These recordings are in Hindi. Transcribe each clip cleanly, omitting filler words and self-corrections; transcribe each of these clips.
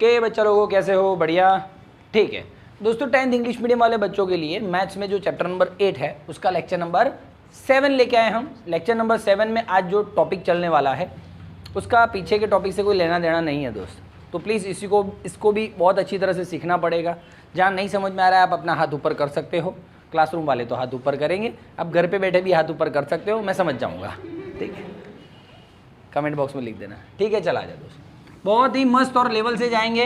ओके बच्चा लोगों कैसे हो? बढ़िया, ठीक है दोस्तों। 10th इंग्लिश मीडियम वाले बच्चों के लिए मैथ्स में जो चैप्टर नंबर 8 है उसका लेक्चर नंबर 7 लेके आए हम। लेक्चर नंबर 7 में आज जो टॉपिक चलने वाला है उसका पीछे के टॉपिक से कोई लेना देना नहीं है दोस्त, तो प्लीज़ इसको भी बहुत अच्छी तरह से सीखना पड़ेगा। जहाँ नहीं समझ में आ रहा है आप अपना हाथ ऊपर कर सकते हो, क्लासरूम वाले तो हाथ ऊपर करेंगे, आप घर पे बैठे भी हाथ ऊपर कर सकते हो, मैं समझ जाऊँगा, ठीक है। कमेंट बॉक्स में लिख देना, ठीक है। चला जाए दोस्त, बहुत ही मस्त और लेवल से जाएंगे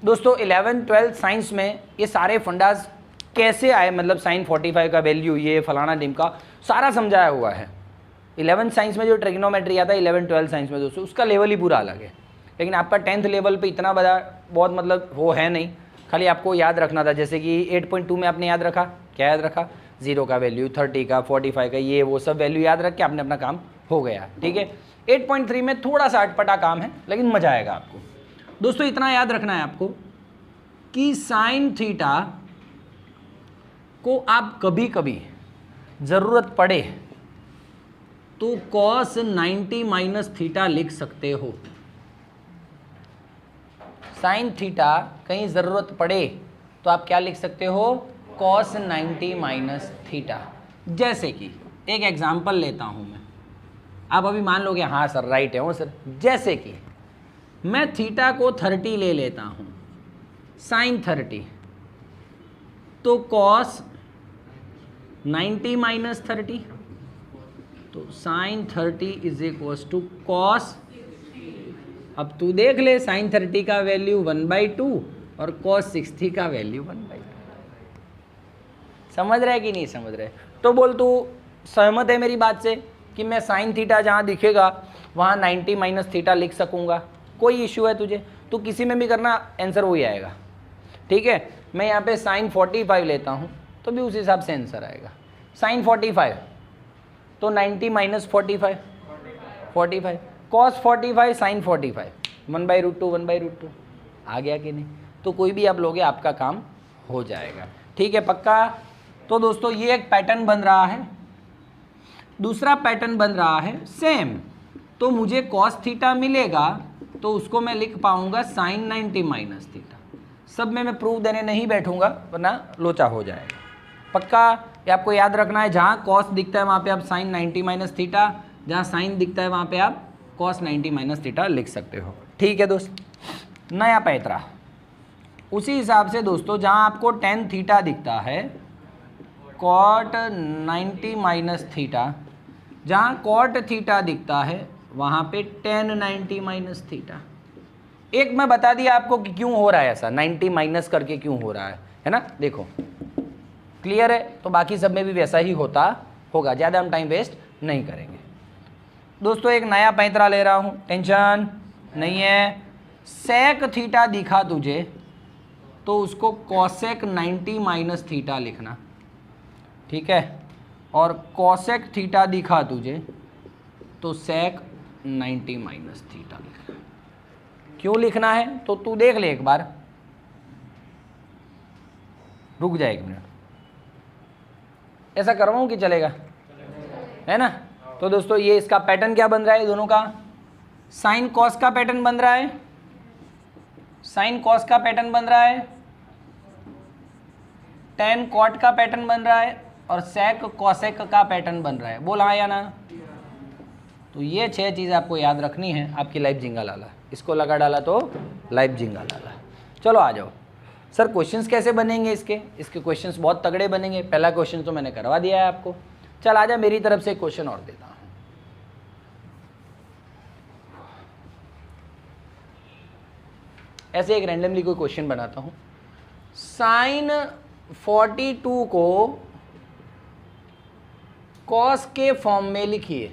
दोस्तों। 11th 12th साइंस में ये सारे फंडास कैसे आए, मतलब साइन 45 का वैल्यू, ये फलाना डिमका सारा समझाया हुआ है। 11th साइंस में जो ट्रिग्नोमेट्री आता है 11th 12th साइंस में दोस्तों, उसका लेवल ही पूरा अलग है। लेकिन आपका 10th लेवल पे इतना बड़ा बहुत मतलब वो है नहीं, खाली आपको याद रखना था। जैसे कि 8.2 में आपने याद रखा, क्या याद रखा? 0 का वैल्यू, 30 का, 45 का, ये वो सब वैल्यू याद रख के आपने अपना काम हो गया, ठीक है। 8.3 में थोड़ा सा अटपटा काम है लेकिन मजा आएगा आपको दोस्तों। इतना याद रखना है आपको कि साइन थीटा को आप कभी कभी ज़रूरत पड़े तो कॉस 90 माइनस थीटा लिख सकते हो। साइन थीटा कहीं ज़रूरत पड़े तो आप क्या लिख सकते हो? Cos 90 minus theta. जैसे कि एक एग्जांपल लेता हूं मैं, आप अभी मान लोगे हाँ सर राइट है वो सर। जैसे कि मैं थीटा को 30 ले लेता हूं, साइन 30, तो कॉस 90 माइनस 30, तो sine 30 is equals to cos, अब तू देख ले, साइन 30 का वैल्यू 1/2 और कॉस 60 का वैल्यू 1/2। समझ रहे कि नहीं समझ रहे? तो बोल तू सहमत है मेरी बात से कि मैं साइन थीटा जहाँ दिखेगा वहाँ 90 माइनस थीटा लिख सकूँगा? कोई इशू है तुझे? तो किसी में भी करना आंसर वही आएगा, ठीक है। मैं यहाँ पे साइन 45 लेता हूँ तो भी उस हिसाब से आंसर आएगा। साइन 45 तो 90 माइनस 45 कॉस 45 साइन 45 1/√2 1/√2 आ गया कि नहीं? तो कोई भी आप लोगे आपका काम हो जाएगा, ठीक है, पक्का। तो दोस्तों ये एक पैटर्न बन रहा है, दूसरा पैटर्न बन रहा है सेम। तो मुझे कॉस थीटा मिलेगा तो उसको मैं लिख पाऊंगा साइन 90 माइनस थीटा। सब में मैं प्रूफ देने नहीं बैठूंगा वरना लोचा हो जाएगा, पक्का। ये आपको याद रखना है, जहाँ कॉस दिखता है वहाँ पे आप साइन 90 माइनस थीटा, जहाँ साइन दिखता है वहाँ पे आप कॉस 90 माइनस थीटा लिख सकते हो, ठीक है दोस्त। नया पैतरा उसी हिसाब से दोस्तों, जहाँ आपको tan थीटा दिखता है कॉट 90 माइनस थीटा, जहाँ कॉट थीटा दिखता है वहाँ पे tan 90 माइनस थीटा। एक मैं बता दिया आपको कि क्यों हो रहा है ऐसा, 90 माइनस करके क्यों हो रहा है ना। देखो क्लियर है, तो बाकी सब में भी वैसा ही होता होगा, ज़्यादा हम टाइम वेस्ट नहीं करेंगे दोस्तों। एक नया पैंतरा ले रहा हूँ, टेंशन नहीं है। सेक थीटा दिखा तुझे तो उसको कॉसेक 90 माइनस थीटा लिखना, ठीक है। और कॉसेक थीटा दिखा तुझे तो सेक 90 माइनस थीटा लिखना। क्यों लिखना है तो तू देख ले एक बार, रुक जाए 1 मिनट, ऐसा करवाऊँ कि चलेगा? है ना। तो दोस्तों ये इसका पैटर्न क्या बन रहा है दोनों का? साइन कॉस का पैटर्न बन रहा है, साइन कॉस का पैटर्न बन रहा है, टेन कॉट का पैटर्न बन रहा है और सेक कॉसेक का पैटर्न बन रहा है। बोल हाँ या ना? तो ये 6 चीज़ें आपको याद रखनी है। आपकी लाइफ जिंगा लाला, इसको लगा डाला तो लाइफ जिंगा लाला। चलो आ जाओ सर, क्वेश्चंस कैसे बनेंगे इसके क्वेश्चंस बहुत तगड़े बनेंगे। पहला क्वेश्चन तो मैंने करवा दिया है आपको। चल आजा, मेरी तरफ से क्वेश्चन और देता हूँ। ऐसे एक रैंडमली कोई क्वेश्चन बनाता हूँ। साइन 42 को कॉस के फॉर्म में लिखिए।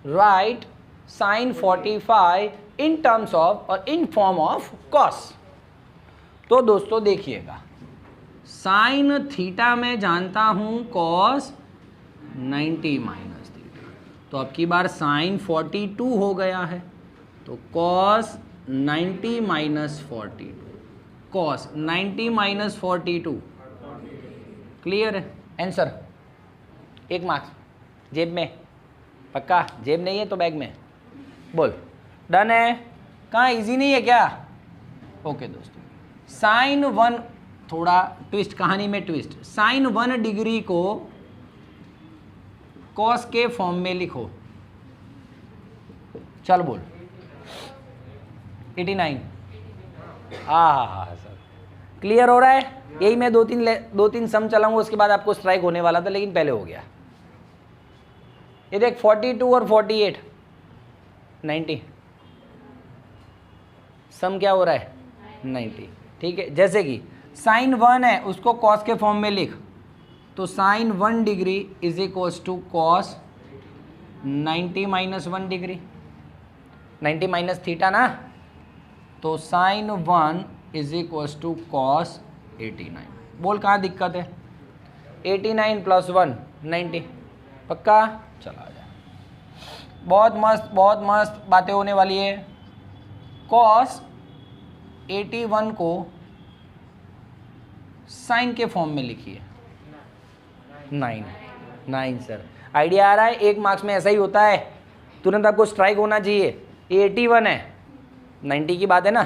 Write sine 45 in terms of और इन फॉर्म ऑफ कॉस। तो दोस्तों देखिएगा, साइन थीटा में जानता हूं कॉस 90 माइनस थीटा, तो अब की बार साइन 42 हो गया है तो cos 90 minus 42, cos 90 minus 42। Clear है आंसर? 1 मार्क्स जेब में। पक्का? जेब नहीं है तो बैग में बोल। डन है? कहाँ इजी नहीं है क्या? ओके दोस्तों, साइन 1, थोड़ा ट्विस्ट, कहानी में ट्विस्ट। साइन 1 डिग्री को कॉस के फॉर्म में लिखो। चल बोल। 89। हाँ सर, क्लियर हो रहा है? यही मैं दो तीन सम चलाऊंगा, उसके बाद आपको स्ट्राइक होने वाला था लेकिन पहले हो गया। ये देख 42 और 48, 90। सम क्या हो रहा है? 90। ठीक है, जैसे कि साइन 1 है उसको कॉस के फॉर्म में लिख, तो sine 1 degree is equals to cos 90 minus 1 degree, 90 minus theta ना, तो sine 1 is equals to cos 89। बोल कहाँ दिक्कत है? 89 प्लस 1 90। पक्का? चला जाए। बहुत मस्त बातें होने वाली है। कॉस 81 को साइन के फॉर्म में लिखिए। 9 सर, आइडिया आ रहा है? 1 मार्क्स में ऐसा ही होता है, तुरंत आपको स्ट्राइक होना चाहिए। 81 है, 90 की बात है ना,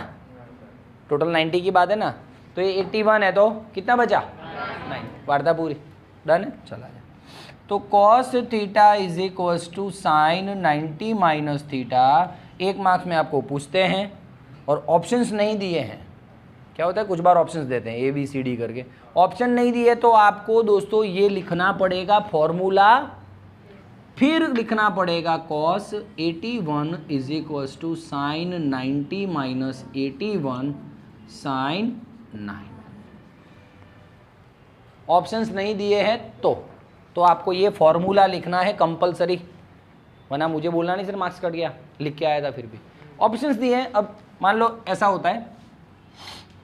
टोटल 90 की बात है ना, तो ये 81 है तो कितना बचा? 9। वार्ता पूरी। डन है? चला जाए। तो cos theta is equals to sine 90 minus theta. 1 marks में आपको पूछते हैं और ऑप्शंस नहीं दिए हैं। क्या होता है, कुछ बार ऑप्शंस देते हैं ABCD करके, ऑप्शन नहीं दिए तो आपको दोस्तों ये लिखना पड़ेगा फॉर्मूला, फिर लिखना पड़ेगा cos 81 is equals to sine 90 minus 81 sine 9। Options नहीं दिए हैं तो आपको ये फॉर्मूला लिखना है कंपलसरी, वरना मुझे बोलना नहीं सर मार्क्स कट गया, लिख के आया था फिर भी। ऑप्शंस दिए हैं। अब मान लो ऐसा होता है,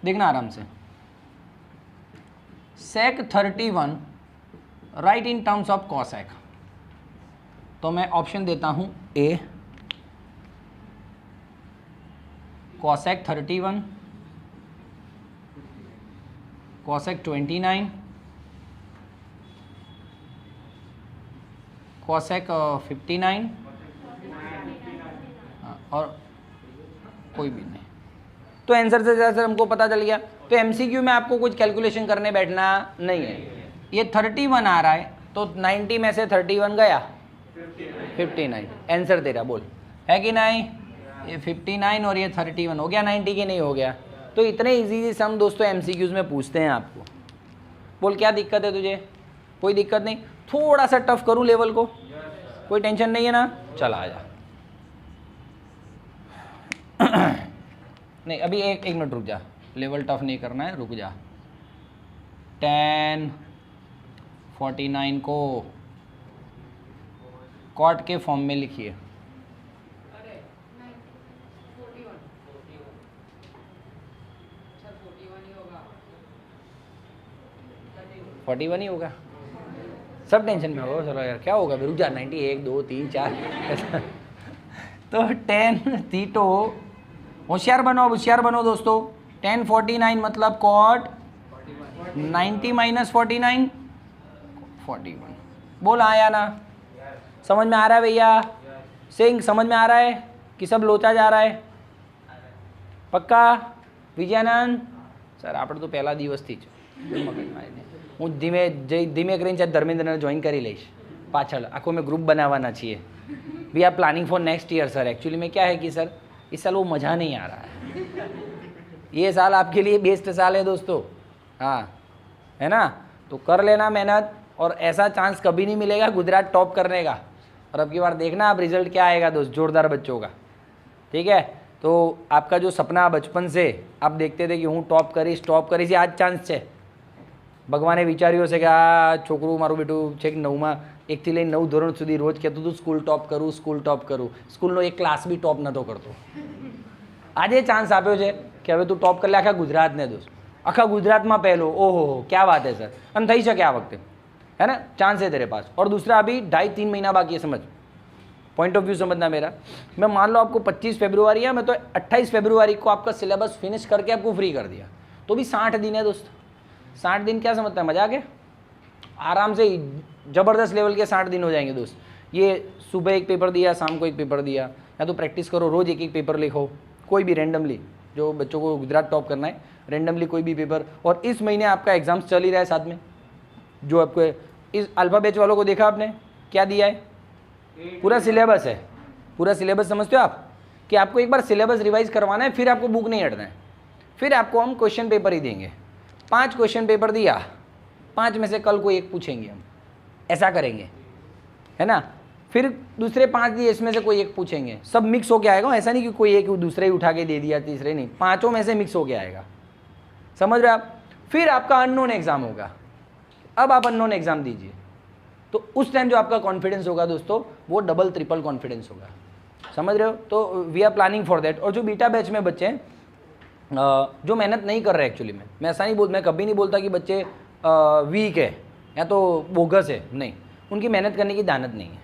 देखना आराम से, sec 31 right in terms of cosec, तो मैं ऑप्शन देता हूं A cosec 31, cosec 29, cosec 59 और कोई भी नहीं। तो आंसर से ज़्यादा हमको पता चल गया। तो MCQ में आपको कुछ कैलकुलेशन करने बैठना नहीं है। ये 31 आ रहा है तो 90 में से 31 गया 59, आंसर तेरा बोल है कि नहीं? ये 59 और ये 31 हो गया 90 की नहीं हो गया? तो इतने इजी सम दोस्तों MCQs में पूछते हैं आपको। बोल क्या दिक्कत है तुझे? कोई दिक्कत नहीं, थोड़ा सा टफ करूँ लेवल को? कोई टेंशन नहीं है ना? चला आ जा। नहीं अभी एक मिनट रुक जा, लेवल टफ नहीं करना है, रुक जा। 10 49 को कॉट के फॉर्म में लिखिए। 41 ही होगा, सब टेंशन में होगा। चलो यार क्या होगा, रुक जा। 90 1 2 3 4 तो 10 थीटो, होशियार बनो दोस्तों। 10 49 मतलब कॉट 90 माइनस 49 41। बोल आया ना? समझ में आ रहा है भैया? सिंह समझ में आ रहा है कि सब लोचा जा रहा है? पक्का? विजयानंद सर આપણે તો પહેલા દિવસથી જ હું ધીમે કરીને ધર્મેન્દ્રને જોઈન કરી લઈશ પાછળ। આખો મેં ગ્રુપ બનાવવાના છીએ। We are planning for next year sir. Actually में क्या है कि सर इस साल वो मज़ा नहीं आ रहा है। ये साल आपके लिए बेस्ट साल है दोस्तों, हाँ है ना? तो कर लेना मेहनत, और ऐसा चांस कभी नहीं मिलेगा गुजरात टॉप करने का। और अब की बार देखना आप रिजल्ट क्या आएगा दोस्त, जोरदार बच्चों का। ठीक है, तो आपका जो सपना बचपन से आप देखते थे कि हूँ टॉप करीશ आज चांस है। ભગવાને વિચાર્યું હશે કે આ છોકરું મારું બેટું છે કે 9માં 1થી લઈને 9 ધોરણ સુધી રોજ કહેતું હતું સ્કૂલ ટોપ કરું, સ્કૂલનો એક ક્લાસ બી ટોપ નહોતો કરતો। આજે ચાન્સ આપ્યો છે કે હવે તું ટોપ કરી લે આખા ગુજરાતને દોસ્ત, આખા ગુજરાતમાં પહેલો। ઓહો क्या बात है सर, અને થઈ શકે આ वक्त, है ना? चांस है तेरे पास। और दूसरा अभी 2.5-3 महीना बाकी है, समझ पॉइंट ऑफ व्यू समझना मेरा। मैं मान लो आपको 25 फरवरी है, मैं तो 28 फरवरी को आपका सिलेबस फिनिश करके आपको फ्री कर दिया, तो भी 60 दिन है दोस्त। 60 दिन क्या समझता है, मजाक है? आराम से ज़बरदस्त लेवल के 60 दिन हो जाएंगे दोस्त। ये सुबह एक पेपर दिया, शाम को एक पेपर दिया, या तो प्रैक्टिस करो, रोज़ एक एक पेपर लिखो, कोई भी रैंडमली, जो बच्चों को गुजरात टॉप करना है रैंडमली कोई भी पेपर। और इस महीने आपका एग्जाम्स चल ही रहा है साथ में, जो आपको इस अल्फा बैच वालों को देखा आपने क्या दिया है, पूरा सिलेबस है, पूरा सिलेबस समझते हो आप, कि आपको एक बार सिलेबस रिवाइज करवाना है, फिर आपको बुक नहीं हटना है, फिर आपको हम क्वेश्चन पेपर ही देंगे। 5 क्वेश्चन पेपर दिया, 5 में से कल को एक पूछेंगे हम, ऐसा करेंगे, है ना। फिर दूसरे 5 दिए, इसमें से कोई एक पूछेंगे, सब मिक्स होके आएगा, ऐसा नहीं कि कोई एक दूसरे ही उठा के दे दिया, तीसरे नहीं, 5 में से मिक्स होके आएगा, समझ रहे आप। फिर आपका अननोन एग्जाम होगा, अब आप अननोन एग्जाम दीजिए, तो उस टाइम जो आपका कॉन्फिडेंस होगा दोस्तों, वो डबल ट्रिपल कॉन्फिडेंस होगा, समझ रहे हो। तो we are planning for that. और जो बीटा बैच में बच्चे हैं जो मेहनत नहीं कर रहे, एक्चुअली मैं ऐसा नहीं मैं कभी नहीं बोलता कि बच्चे वीक है या तो बोगस है, नहीं, उनकी मेहनत करने की दानत नहीं है,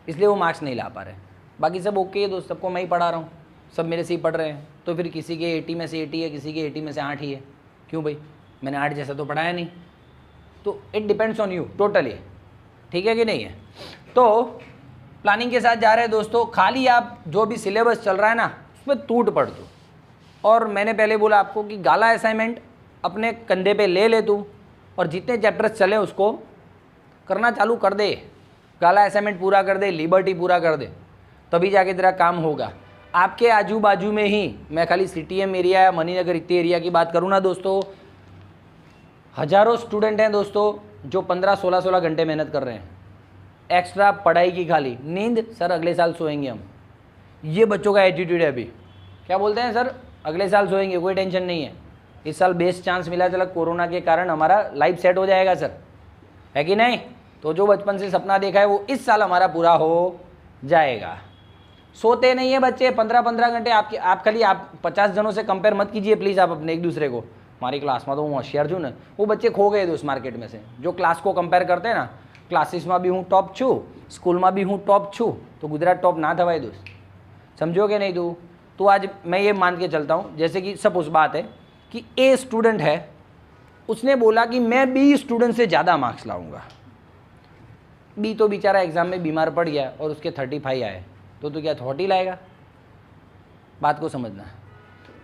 इसलिए वो मार्क्स नहीं ला पा रहे। बाकी सब ओके है दोस्त, सबको मैं ही पढ़ा रहा हूँ, सब मेरे से ही पढ़ रहे हैं, तो फिर किसी के 80 में से 80 है, किसी के 80 में से 8 ही है, क्यों भाई, मैंने 8 जैसा तो पढ़ाया नहीं। तो it depends on you totally, ठीक है कि नहीं है। तो प्लानिंग के साथ जा रहे हैं दोस्तों, खाली आप जो भी सिलेबस चल रहा है ना उसमें टूट पड़ दो। और मैंने पहले बोला आपको कि गाला असाइनमेंट अपने कंधे पे ले तू, और जितने चैप्टर्स चले उसको करना चालू कर दे, गाला असाइनमेंट पूरा कर दे, लिबर्टी पूरा कर दे, तभी जाके तेरा काम होगा। आपके आजू बाजू में ही, मैं खाली सीटीएम एरिया या मणिनगर इतने एरिया की बात करूँ ना दोस्तों, हज़ारों स्टूडेंट हैं दोस्तों जो 15-16 घंटे मेहनत कर रहे हैं एक्स्ट्रा पढ़ाई की, खाली नींद सर अगले साल सोएंगे हम, ये बच्चों का एटीट्यूड है अभी। क्या बोलते हैं सर, अगले साल सोएंगे, कोई टेंशन नहीं है, इस साल बेस्ट चांस मिला, चला कोरोना के कारण हमारा लाइफ सेट हो जाएगा सर, है कि नहीं। तो जो बचपन से सपना देखा है वो इस साल हमारा पूरा हो जाएगा। सोते नहीं है बच्चे 15-15 घंटे। आप खाली 50 जनों से कंपेयर मत कीजिए प्लीज़ आप अपने एक दूसरे को। हमारी क्लास में तो हूँ होशियार छू ना, वो बच्चे खो गए दोस्त मार्केट में से, जो क्लास को कंपेयर करते हैं ना, क्लासेस में भी हूँ टॉप छू, स्कूल में भी हूँ टॉप छू, तो गुजरात टॉप ना था भाई दोस्त, समझोगे नहीं तू। तो आज मैं ये मान के चलता हूँ, जैसे कि सपोज बात है कि ए स्टूडेंट है, उसने बोला कि मैं बी स्टूडेंट से ज़्यादा मार्क्स लाऊंगा, बी तो बेचारा एग्ज़ाम में बीमार पड़ गया और उसके 35 आए, तो क्या 40 लाएगा, बात को समझना।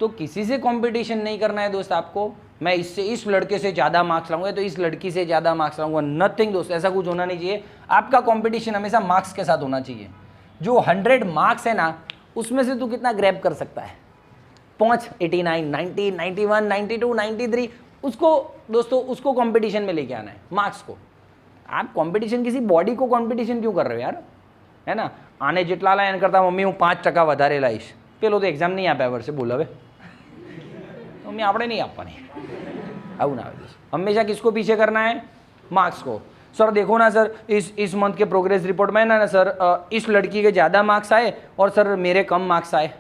तो किसी से कंपटीशन नहीं करना है दोस्त आपको, मैं इससे इस लड़के से ज़्यादा मार्क्स लाऊंगा तो इस लड़की से ज़्यादा मार्क्स लाऊंगा, नथिंग दोस्त, ऐसा कुछ होना नहीं चाहिए। आपका कंपटीशन हमेशा मार्क्स के साथ होना चाहिए। जो 100 मार्क्स है ना, उसमें से तू कितना ग्रैब कर सकता है, पहुँच 89, 90, 91, 92, 93, उसको दोस्तों उसको कंपटीशन में लेके आना है, मार्क्स को। आप कंपटीशन किसी बॉडी को कंपटीशन क्यों कर रहे हो यार, है ना। आने जितला लाइन करता मम्मी हूँ 5% વધારે લાઈશ, પેલો તો એક્ઝામ નહીં આપ્યા વર્ષે, બોલ હવે મમ્મી આપણે નહીં આપવાની, આવું ના આવે। हमेशा किसको पीछे करना है, मार्क्स को। सर देखो ना सर, इस मंथ के प्रोग्रेस रिपोर्ट में ना सर इस लड़की के ज़्यादा मार्क्स आए और सर मेरे कम मार्क्स आए।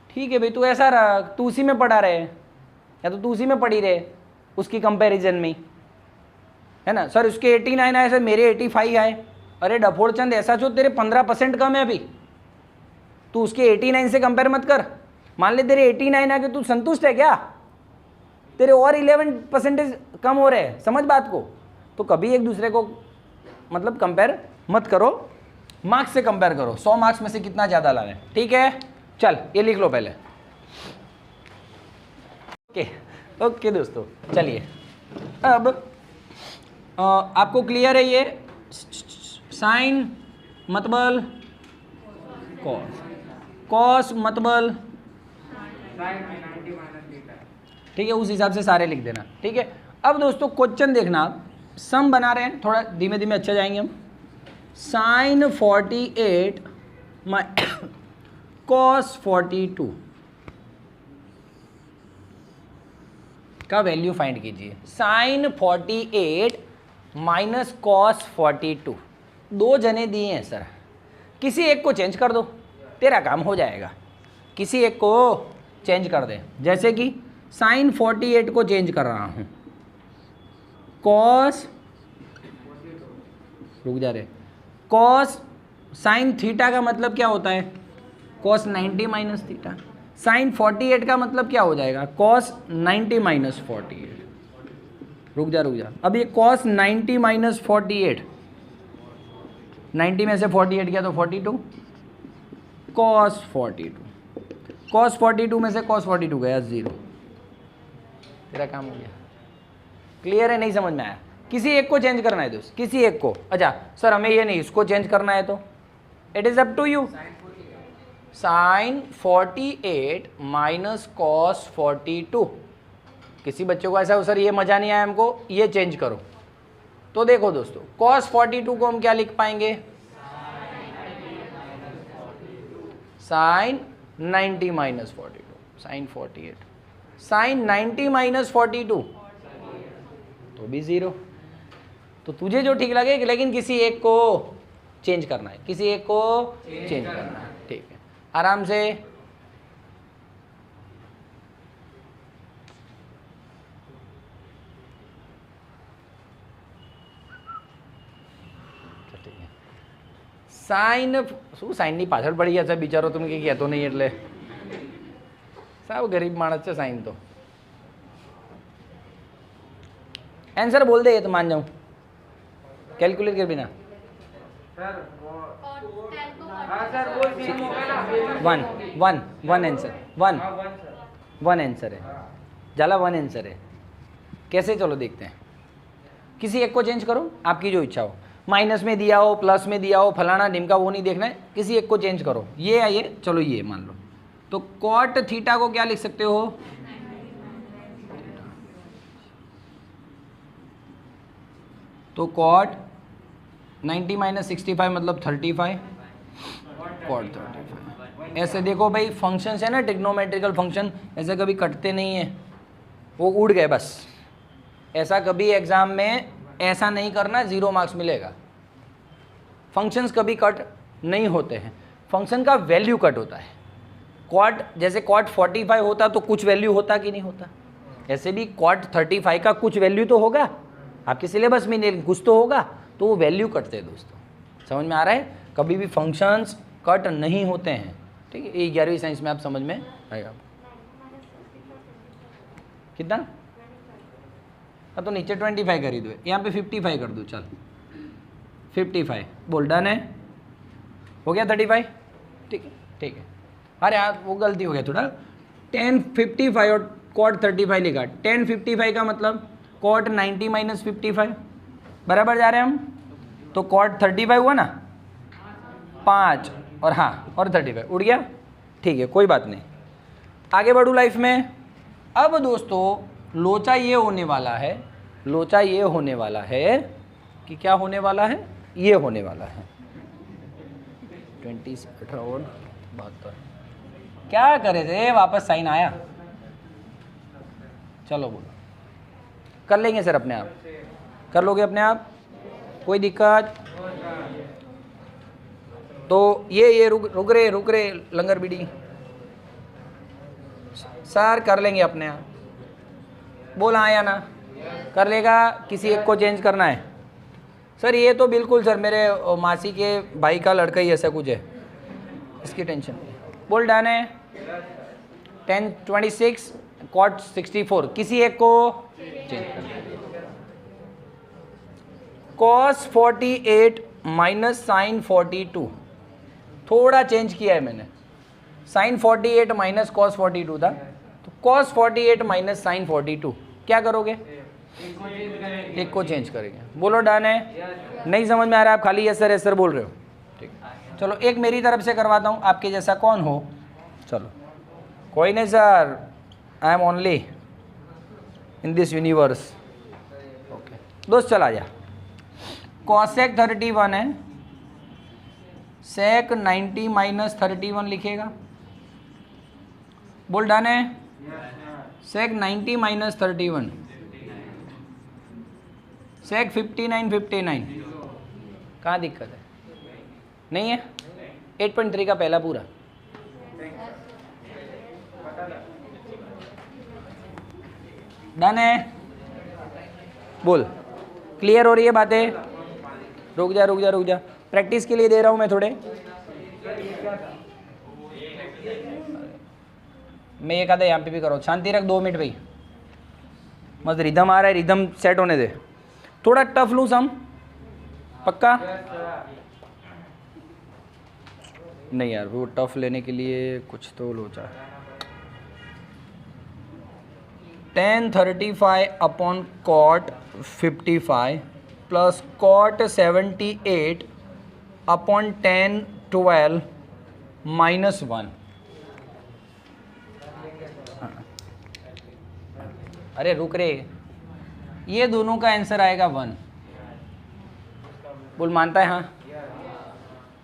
ठीक है भाई, तू ऐसा रहा, तू उसी में पढ़ा रहे, या तो तू उसी में पढ़ी रहे उसकी कंपैरिजन में, है ना। सर उसके 89 आए, सर मेरे 85 आए। अरे डफोड़ चंद, ऐसा जो तेरे 15% कम है अभी, तू उसके 89 से कंपेयर मत कर। मान ले तेरे 89 आके तू संतुष्ट है क्या, तेरे और 11% कम हो रहे हैं, समझ बात को। तो कभी एक दूसरे को मतलब कंपेयर मत करो, मार्क्स से कंपेयर करो, 100 मार्क्स में से कितना ज़्यादा ला रहे हैं, ठीक है। चल ये लिख लो पहले, ओके ओके दोस्तों। चलिए अब आपको क्लियर है ये साइन मतबल कॉस, कॉस मतबल, ठीक है, उस हिसाब से सारे लिख देना, ठीक है। अब दोस्तों क्वेश्चन देखना, सम बना रहे हैं, थोड़ा धीमे धीमे अच्छा जाएंगे हम। साइन 48 कॉस 42 का वैल्यू फाइंड कीजिए। साइन 48 माइनस कॉस 42, 2 जने दिए हैं सर, किसी एक को चेंज कर दो, तेरा काम हो जाएगा। किसी एक को चेंज कर दे, जैसे कि साइन 48 को चेंज कर रहा हूँ, कॉस, रुक जा रहे, कॉस साइन थीटा का मतलब क्या होता है, कॉस 90 माइनस थीटा। साइन 48 का मतलब क्या हो जाएगा, कॉस 90 माइनस 48। रुक जा, अब ये कॉस 90 माइनस 48 90 में से 48 गया तो 42, cos 42, cos 42 में से cos 42 गया 0, तेरा काम हो गया। क्लियर है? नहीं समझ में आया? किसी एक को चेंज करना है दोस्त, किसी एक को। अच्छा सर हमें ये नहीं, इसको चेंज करना है तो it is up to you. sin 48 minus cos 42। किसी बच्चे को ऐसा हो सर ये मजा नहीं आया हमको, ये चेंज करो, तो देखो दोस्तों cos 42 को हम क्या लिख पाएंगे? sin 90 minus 42, sin 48, sin 90 minus 42 तो भी 0। तो तुझे जो ठीक लगे, लेकिन किसी एक को चेंज करना है, किसी एक को चेंज करना है, ठीक है, आराम से। સાઈન શું સાઈનની પાછળ પડી ગયા છે બિચારો, તમે કંઈ કહેતો નહીં એટલે સાવ ગરીબ માણસ છે સાઈન તો। आंसर बोल दे ये तो मान जाऊं, कैलकुलेट कर बिना। वन आंसर, वन आंसर है जाला, वन आंसर है। कैसे? चलो देखते हैं। किसी एक को चेंज करो, आपकी जो इच्छा हो, माइनस में दिया हो, प्लस में दिया हो, फलाना ढिमका, वो नहीं देखना है, किसी एक को चेंज करो। ये है ये, चलो ये मान लो, तो कॉट थीटा को क्या लिख सकते हो? तो कॉट 90 माइनस 65 मतलब 35, कॉट 35। ऐसे देखो भाई, फंक्शन है ना ट्रिग्नोमेट्रिकल फंक्शन, ऐसे कभी कटते नहीं है, वो उड़ गए बस। ऐसा कभी एग्जाम में ऐसा नहीं करना, 0 मार्क्स मिलेगा। फंक्शंस कभी कट नहीं होते हैं, फंक्शन का वैल्यू कट होता है। कॉट जैसे कॉट 45 होता तो कुछ वैल्यू होता कि नहीं होता, ऐसे भी कॉट 35 का कुछ वैल्यू तो होगा आपके सिलेबस में, नहीं कुछ तो होगा, तो वो वैल्यू कटते हैं दोस्तों। समझ में आ रहा है? कभी भी फंक्शंस कट नहीं होते हैं, ठीक है। ये 11वीं साइंस में आप समझ में आएगा। कितना? हाँ तो नीचे 25 कर ही दो, यहाँ पे 55 कर दो, चल 55 बोल, डन है, हो गया 35, ठीक है ठीक है। अरे यार वो गलती हो गया थोड़ा, 1055 और कॉट 35 लिखा, 1055 का मतलब कॉट 90 माइनस 55 बराबर जा रहे हैं हम, तो कॉट 35 हुआ ना 5 और हाँ और 35 उड़ गया, ठीक है कोई बात नहीं। आगे बढ़ू लाइफ में। अब दोस्तों लोचा ये होने वाला है, लोचा ये होने वाला है कि क्या होने वाला है, ये होने वाला है 20 18 और 72। क्या करे थे, वापस साइन आया, चलो बोलो कर लेंगे सर अपने आप, कर लोगे अपने आप, कोई दिक्कत? तो ये रुक रहे लंगर बीड़ी सर, कर लेंगे अपने आप, बोला आया ना, कर लेगा। किसी एक को चेंज करना है सर, ये तो बिल्कुल सर मेरे मासी के भाई का लड़का ही ऐसा कुछ है, इसकी टेंशन नहीं। बोल डन है। 1026 कॉट 64, किसी एक को चेंज करना है। कॉस 48 माइनस साइन 42, थोड़ा चेंज किया है मैंने, साइन 48 माइनस कॉस 42 था, तो कॉस 48 माइनस साइन 42, क्या करोगे? एक को चेंज करेंगे। बोलो डन है। नहीं समझ में आ रहा है, आप खाली यस सर बोल रहे हो, ठीक। चलो एक मेरी तरफ से करवाता हूँ, आपके जैसा कौन हो? चलो कोई नहीं sir, I am only in this universe. Okay दोस्त चला जा। कॉसेक 31 है, सेक 90 माइनस 31 लिखेगा। बोल डन है। सेक 90 माइनस 31, सेक 59 कहाँ दिक्कत है? नहीं है। 8.3 का पहला पूरा, डन है। बोल क्लियर हो रही है बातें? रुक जा, प्रैक्टिस के लिए दे रहा हूँ मैं थोड़े। मैं ये कहता यहाँ पे भी करो, शांति रख 2 मिनट भाई, मस्त रिदम आ रहा है, रिदम सेट होने दे। थोड़ा टफ लूँ सम, पक्का? नहीं यार, वो टफ लेने के लिए कुछ तो लोचा। tan 35 upon cot 55 plus cot 78 upon tan 12 minus 1। अरे रुक रे, ये दोनों का आंसर आएगा 1। बोल मानता है? हाँ।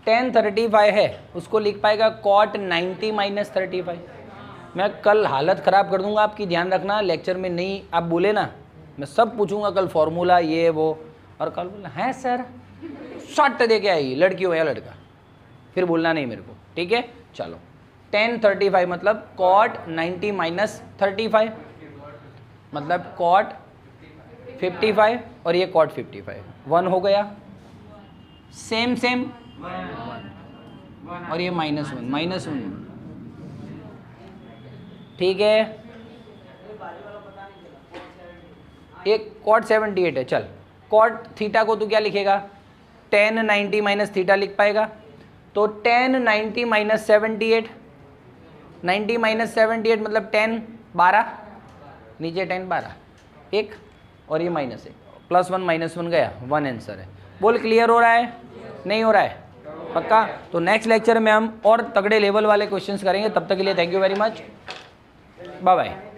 tan 35 है, उसको लिख पाएगा cot 90 माइनस 35। मैं कल हालत ख़राब कर दूंगा आपकी, ध्यान रखना। लेक्चर में नहीं आप बोले ना, मैं सब पूछूंगा कल फॉर्मूला ये वो, और कल बोला है सर शॉर्ट दे के आई, लड़की हो या लड़का, फिर बोलना नहीं मेरे को, ठीक है? चलो, tan 35 मतलब cot 90 माइनस 35 मतलब cot 55 और ये cot 55, 1 हो गया। सेम सेम और ये -1 ठीक है। एक cot 78 है, चल cot थीटा को तू क्या लिखेगा? tan 90 माइनस थीटा लिख पाएगा, तो tan 90 माइनस 78, 90 माइनस 78 मतलब tan 12, नीचे tan 12 एक, और ये -1 +1 -1 गया, 1 आंसर है। बोल क्लियर हो रहा है? नहीं हो रहा है? पक्का? तो नेक्स्ट लेक्चर में हम और तगड़े लेवल वाले क्वेश्चंस करेंगे। तब तक के लिए thank you very much, bye bye.